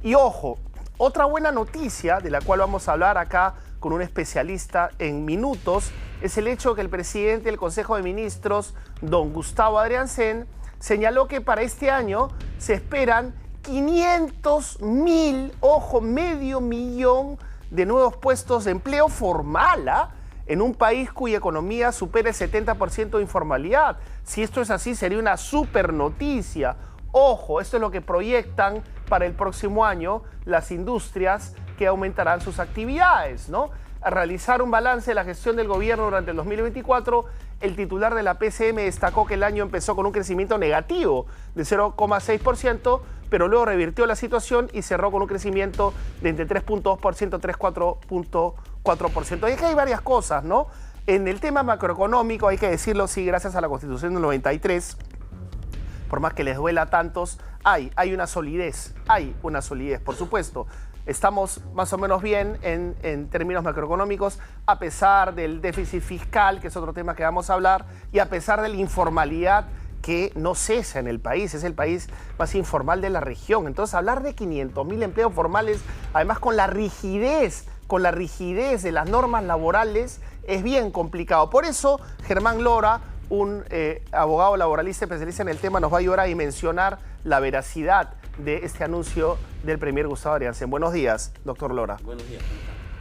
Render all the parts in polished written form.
Y ojo, otra buena noticia de la cual vamos a hablar acá con un especialista en minutos es el hecho que el presidente del Consejo de Ministros, don Gustavo Adriancén, señaló que para este año se esperan 500.000, ojo, medio millón de nuevos puestos de empleo formal, en un país cuya economía supera el 70% de informalidad. Si esto es así, sería una super noticia. Ojo, esto es lo que proyectan para el próximo año las industrias que aumentarán sus actividades, ¿no? Al realizar un balance de la gestión del gobierno durante el 2024, el titular de la PCM destacó que el año empezó con un crecimiento negativo de 0,6%, pero luego revirtió la situación y cerró con un crecimiento de entre 3.2% y 3,4%. Y es que hay varias cosas, ¿no? En el tema macroeconómico, hay que decirlo, sí, gracias a la Constitución del 93, por más que les duela a tantos, hay una solidez, por supuesto. Estamos más o menos bien en términos macroeconómicos, a pesar del déficit fiscal, que es otro tema que vamos a hablar, y a pesar de la informalidad que no cesa en el país, es el país más informal de la región. Entonces, hablar de 500.000 empleos formales, además con la rigidez de las normas laborales, es bien complicado. Por eso, Germán Lora, un abogado laboralista especialista en el tema, nos va a ayudar a dimensionar la veracidad de este anuncio del premier Gustavo Adriancén. Buenos días, doctor Lora. Buenos días.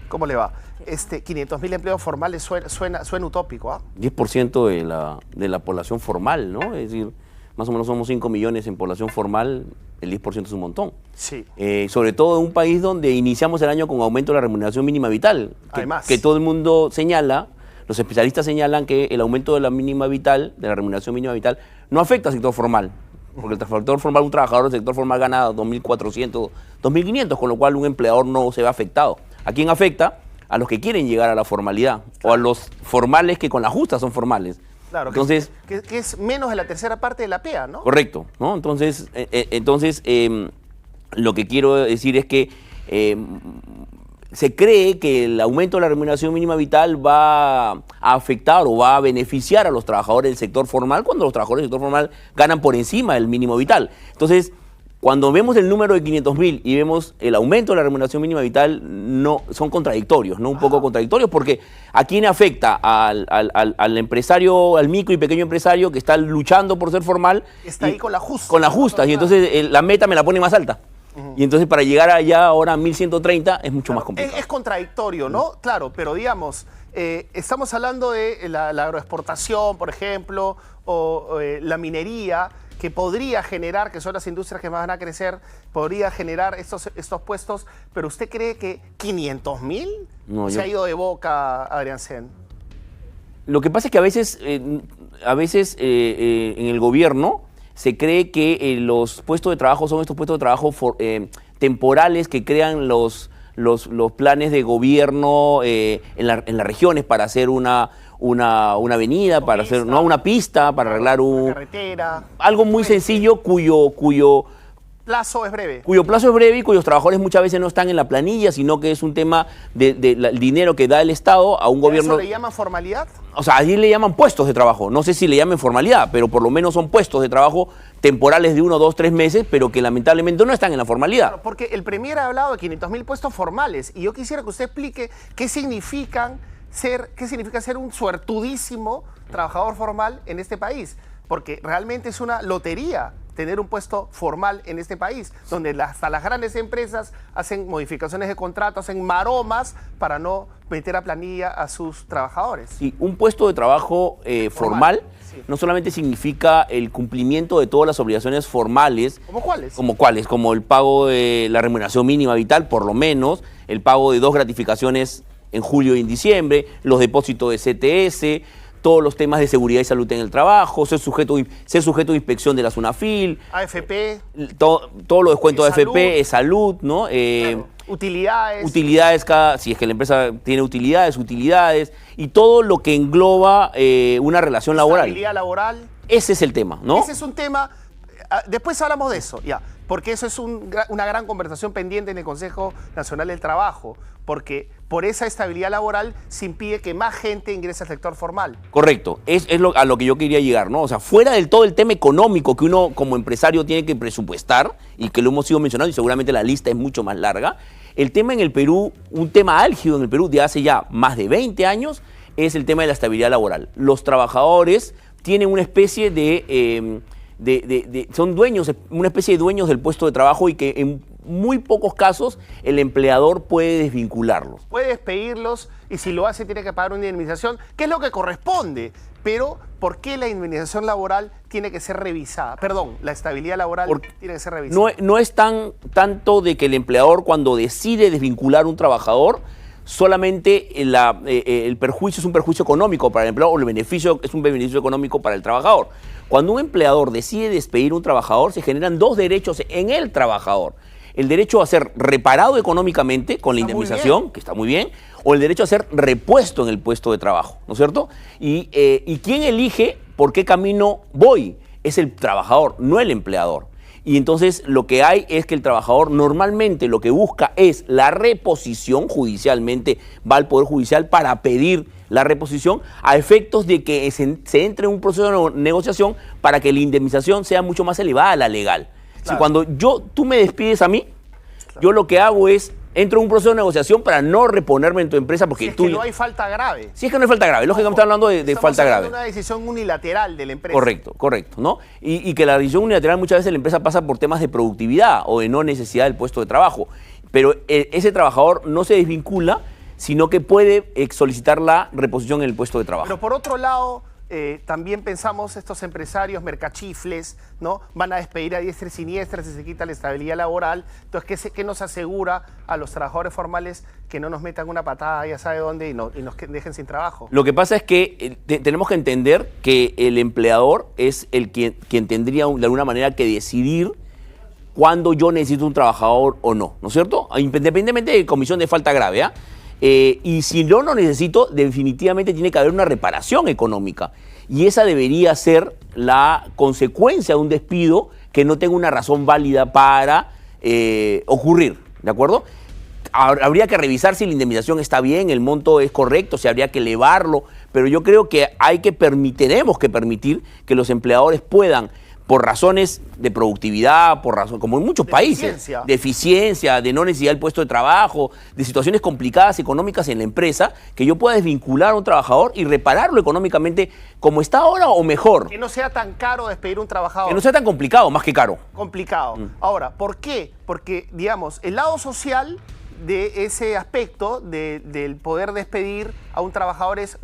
¿Cómo le va? 500.000 empleos formales suena utópico, ¿ah? 10% de la población formal, ¿no? Es decir, más o menos somos 5 millones en población formal, el 10% es un montón. Sí. Sobre todo en un país donde iniciamos el año con aumento de la remuneración mínima vital. Además. Que todo el mundo señala, los especialistas señalan que el aumento de la mínima vital, de la remuneración mínima vital, no afecta al sector formal. Porque el sector formal, un trabajador del sector formal gana 2.400, 2.500, con lo cual un empleador no se ve afectado. ¿A quién afecta? A los que quieren llegar a la formalidad, o a los formales que con la justa son formales. Claro, entonces, que es menos de la tercera parte de la PEA, ¿no? Correcto, ¿no? Entonces, lo que quiero decir es que se cree que el aumento de la remuneración mínima vital va a afectar o va a beneficiar a los trabajadores del sector formal cuando los trabajadores del sector formal ganan por encima del mínimo vital. Entonces, cuando vemos el número de 500.000 y vemos el aumento de la remuneración mínima vital, no, son contradictorios, ¿no? Un poco contradictorios, porque ¿a quién afecta? Al empresario, al micro y pequeño empresario que está luchando por ser formal. Está ahí con la justa. Con la justa, y entonces la meta me la pone más alta. Y entonces para llegar allá ahora a 1.130 es mucho más complicado. Es contradictorio, ¿no? Claro, pero digamos, estamos hablando de la agroexportación, por ejemplo, o la minería, que podría generar, que son las industrias que más van a crecer, podría generar estos puestos, pero ¿usted cree que 500.000 se ha ido de boca, Adriancén? Lo que pasa es que a veces en el gobierno se cree que los puestos de trabajo son estos puestos de trabajo temporales que crean los planes de gobierno en las regiones para hacer una avenida, para hacer una pista, para arreglar una carretera. Algo muy sencillo cuyo plazo es breve. Cuyo plazo es breve y cuyos trabajadores muchas veces no están en la planilla, sino que es un tema del dinero que da el Estado a un gobierno. ¿Eso le llaman formalidad? O sea, allí le llaman puestos de trabajo. No sé si le llamen formalidad, pero por lo menos son puestos de trabajo temporales de 1, 2, 3 meses, pero que lamentablemente no están en la formalidad. Claro, porque el premier ha hablado de 500.000 puestos formales y yo quisiera que usted explique qué significa ser un suertudísimo trabajador formal en este país, porque realmente es una lotería tener un puesto formal en este país, donde hasta las grandes empresas hacen modificaciones de contrato, hacen maromas para no meter a planilla a sus trabajadores. Sí, un puesto de trabajo formal sí. No solamente significa el cumplimiento de todas las obligaciones formales. ¿Cómo cuáles? Como el pago de la remuneración mínima vital, por lo menos, el pago de 2 gratificaciones en julio y en diciembre, los depósitos de CTS, todos los temas de seguridad y salud en el trabajo, ser sujeto de inspección de la SUNAFIL, AFP, todo lo descuento de AFP, salud, ¿no? Claro. Utilidades. Utilidades, si es que la empresa tiene utilidades, y todo lo que engloba una relación laboral. Estabilidad laboral. Ese es el tema, ¿no? Ese es un tema, después hablamos de eso, ya, porque eso es una gran conversación pendiente en el Consejo Nacional del Trabajo, porque por esa estabilidad laboral se impide que más gente ingrese al sector formal. Correcto, a lo que yo quería llegar, ¿no? O sea, fuera del todo el tema económico que uno como empresario tiene que presupuestar, y que lo hemos ido mencionando y seguramente la lista es mucho más larga, el tema en el Perú, un tema álgido en el Perú de hace ya más de 20 años, es el tema de la estabilidad laboral. Los trabajadores tienen una especie son dueños, una especie de dueños del puesto de trabajo y que en muy pocos casos el empleador puede desvincularlos. Puede despedirlos y si lo hace tiene que pagar una indemnización, que es lo que corresponde. Pero, ¿por qué la indemnización laboral tiene que ser revisada? Perdón, la estabilidad laboral tiene que ser revisada. No es tanto de que el empleador cuando decide desvincular a un trabajador, solamente el perjuicio es un perjuicio económico para el empleador o el beneficio es un beneficio económico para el trabajador. Cuando un empleador decide despedir a un trabajador, se generan dos derechos en el trabajador. El derecho a ser reparado económicamente con la indemnización, que está muy bien, o el derecho a ser repuesto en el puesto de trabajo, ¿no es cierto? Y ¿quién elige por qué camino voy? Es el trabajador, no el empleador. Y entonces lo que hay es que el trabajador normalmente lo que busca es la reposición, judicialmente va al Poder Judicial para pedir la reposición a efectos de que se entre en un proceso de negociación para que la indemnización sea mucho más elevada a la legal. Claro. Si cuando tú me despides a mí, yo lo que hago es entro en un proceso de negociación para no reponerme en tu empresa porque si es que no hay falta grave. Si es que no hay falta grave, lógicamente estamos hablando de falta grave. Una decisión unilateral de la empresa. Correcto, ¿no? Y que la decisión unilateral muchas veces la empresa pasa por temas de productividad o de no necesidad del puesto de trabajo. Pero ese trabajador no se desvincula, sino que puede solicitar la reposición en el puesto de trabajo. Pero por otro lado, también pensamos estos empresarios mercachifles, ¿no? Van a despedir a diestra y siniestra si se quita la estabilidad laboral. Entonces, ¿qué nos asegura a los trabajadores formales que no nos metan una patada ya sabe dónde y nos dejen sin trabajo? Lo que pasa es que tenemos que entender que el empleador es quien tendría de alguna manera que decidir cuándo yo necesito un trabajador o no, ¿no es cierto? Independientemente de comisión de falta grave, ¿ah? Y si yo no necesito, definitivamente tiene que haber una reparación económica. Y esa debería ser la consecuencia de un despido que no tenga una razón válida para ocurrir, ¿de acuerdo? Habría que revisar si la indemnización está bien, el monto es correcto, si habría que elevarlo, pero yo creo que tenemos que permitir que los empleadores puedan, por razones de productividad, como en muchos países, de eficiencia, de no necesidad del puesto de trabajo, de situaciones complicadas económicas en la empresa, que yo pueda desvincular a un trabajador y repararlo económicamente como está ahora o mejor. Que no sea tan caro despedir a un trabajador. Que no sea tan complicado, más que caro. Complicado. Ahora, ¿por qué? Porque, digamos, el lado social de ese aspecto del poder despedir a un trabajador es,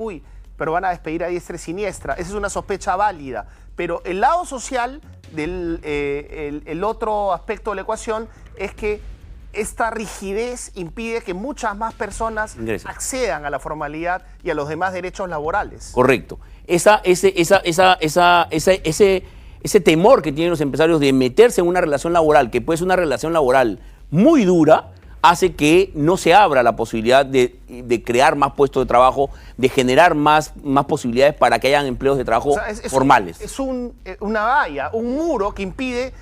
pero van a despedir a diestra y siniestra. Esa es una sospecha válida. Pero el lado social el otro aspecto de la ecuación es que esta rigidez impide que muchas más personas accedan a la formalidad y a los demás derechos laborales. Correcto. Ese temor que tienen los empresarios de meterse en una relación laboral, que puede ser una relación laboral muy dura, hace que no se abra la posibilidad de crear más puestos de trabajo, de generar más posibilidades para que hayan empleos de trabajo formales. Es una valla, un muro que impide,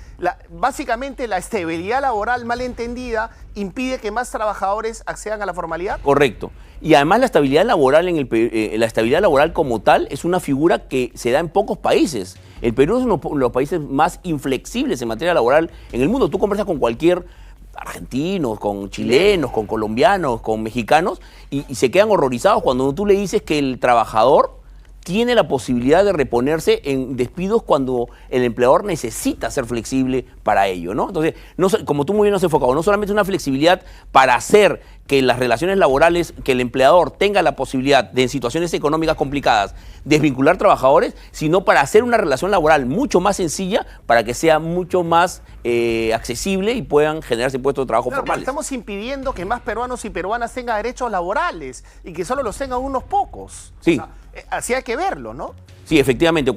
básicamente la estabilidad laboral mal entendida, impide que más trabajadores accedan a la formalidad. Correcto. Y además la estabilidad laboral la estabilidad laboral como tal es una figura que se da en pocos países. El Perú es uno de los países más inflexibles en materia laboral en el mundo. Tú conversas con cualquier argentinos, con chilenos, con colombianos, con mexicanos, y se quedan horrorizados cuando tú le dices que el trabajador tiene la posibilidad de reponerse en despidos cuando el empleador necesita ser flexible para ello, ¿no? Entonces, como tú muy bien has enfocado, no solamente es una flexibilidad para hacer que las relaciones laborales, que el empleador tenga la posibilidad de, en situaciones económicas complicadas, desvincular trabajadores, sino para hacer una relación laboral mucho más sencilla, para que sea mucho más accesible y puedan generarse puestos de trabajo formales. Estamos impidiendo que más peruanos y peruanas tengan derechos laborales y que solo los tengan unos pocos. Sí. O sea, así hay que verlo, ¿no? Sí, efectivamente,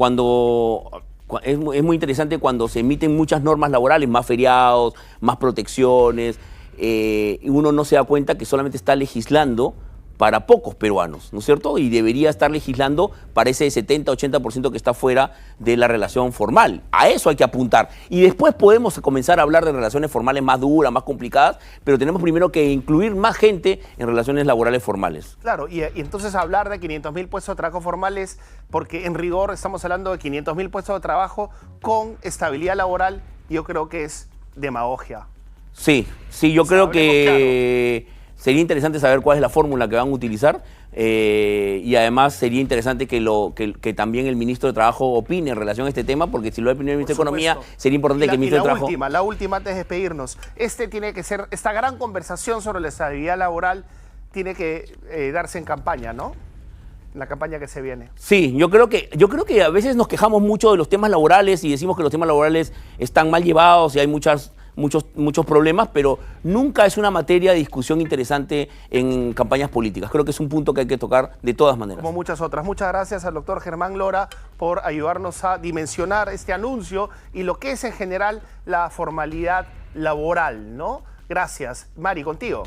es muy interesante cuando se emiten muchas normas laborales, más feriados, más protecciones, y uno no se da cuenta que solamente está legislando para pocos peruanos, ¿no es cierto? Y debería estar legislando para ese 70-80% que está fuera de la relación formal. A eso hay que apuntar. Y después podemos comenzar a hablar de relaciones formales más duras, más complicadas, pero tenemos primero que incluir más gente en relaciones laborales formales. Claro, y entonces hablar de 500.000 puestos de trabajo formales, porque en rigor estamos hablando de 500.000 puestos de trabajo con estabilidad laboral, yo creo que es demagogia. Sí, yo creo que sería interesante saber cuál es la fórmula que van a utilizar y además sería interesante que también el ministro de Trabajo opine en relación a este tema, porque si lo opina el ministro de Economía, sería importante que el ministro de Trabajo... La última antes de despedirnos. Tiene que ser, esta gran conversación sobre la estabilidad laboral tiene que darse en campaña, ¿no? La campaña que se viene. Sí, yo creo que a veces nos quejamos mucho de los temas laborales y decimos que los temas laborales están mal llevados y hay muchos problemas, pero nunca es una materia de discusión interesante en campañas políticas. Creo que es un punto que hay que tocar de todas maneras. Como muchas otras. Muchas gracias al doctor Germán Lora por ayudarnos a dimensionar este anuncio y lo que es en general la formalidad laboral, ¿no? Gracias. Mari, contigo.